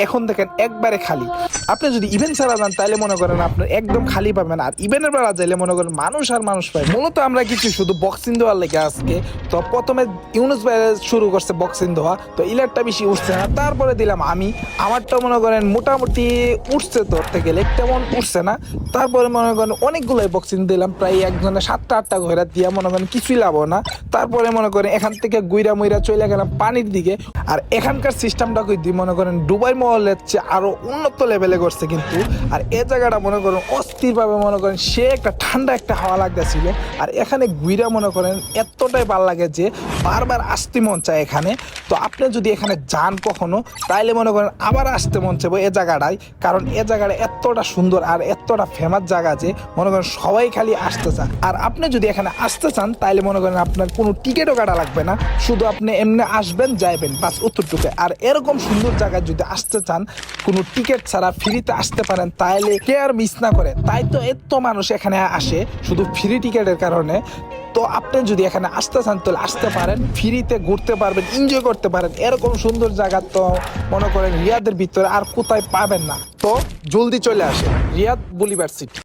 এখন দেখেন একবারে খালি। আপনি যদি ইভেন্ট ছাড়া যান তাহলে মনে করেন আপনার একদম খালি পাবেন, আর ইভেন্টের বেলা যাইলে মনে করেন মানুষ আর মানুষ পায়। মূলত আমরা কিছু শুধু বক্সিং দেওয়ার লেগে আজকে তো প্রথমে ইউনুস ভাই শুরু করছে বক্সিং দেওয়া, তো ইলারটা বেশি উঠছে না, তারপরে দিলাম আমি আমারটা মনে করেন মোটামুটি উঠছে, ধরতে গেলে তেমন উঠছে না। তারপরে মনে করেন অনেকগুলোই বক্সিং দিলাম, প্রায় একজনে 7টা 8টা ঘোরা দিয়া মনে করেন কিছুই লাভ না। তারপরে মনে করেন এখান থেকে গুইরা মুইরা চলে গেলাম পানির দিকে। আর এখানকার সিস্টেমটা কই দিই মনে করেন দুবাই মহলের চেয়ে আরো উন্নত লেভেলে করছে কিন্তু। আর এই জায়গাটা মনে করেন অস্থির ভাবে মনে করেন সে একটা ঠান্ডা একটা হাওয়া লাগতেছিল। আর এখানে গুইরা মনে করেন এতটাই ভালো লাগে যে বারবার আসতে মন চায় এখানে। তো আপনি যদি এখানে যান কখনো তাইলে মনে করেন আবার আসতে মন চাইবো এ জায়গাটায়, কারণ এ জায়গাটা এতটা সুন্দর আর এতটা ফেমাস জায়গা যে মনে করেন সবাই খালি আসতে চান। আর আপনি যদি এখানে আসতে চান তাইলে মনে করেন আপনার কোনো টিকিটও কাটা লাগবে না, শুধু আপনি এমনি আসবেন যাইবেন বাস উত্তরটুকু। আর এরকম সুন্দর জায়গায় যদি আসতে চান কোনো টিকিট ছাড়া ফ্রিতে আসতে পারেন তাইলে কে আর মিস না করে। তাই তো এত মানুষ এখানে আসে শুধু ফ্রি টিকিটের কারণে। তো আপনি যদি এখানে আসতে চান তাহলে আসতে পারেন, ফ্রিতে ঘুরতে পারবেন, এনজয় করতে পারেন। এরকম সুন্দর জায়গা তো মনে করেন রিয়াদের ভিতরে আর কোথায় পাবেন না। তো জলদি চলে আসেন রিয়াদ বুলিভার সিটি।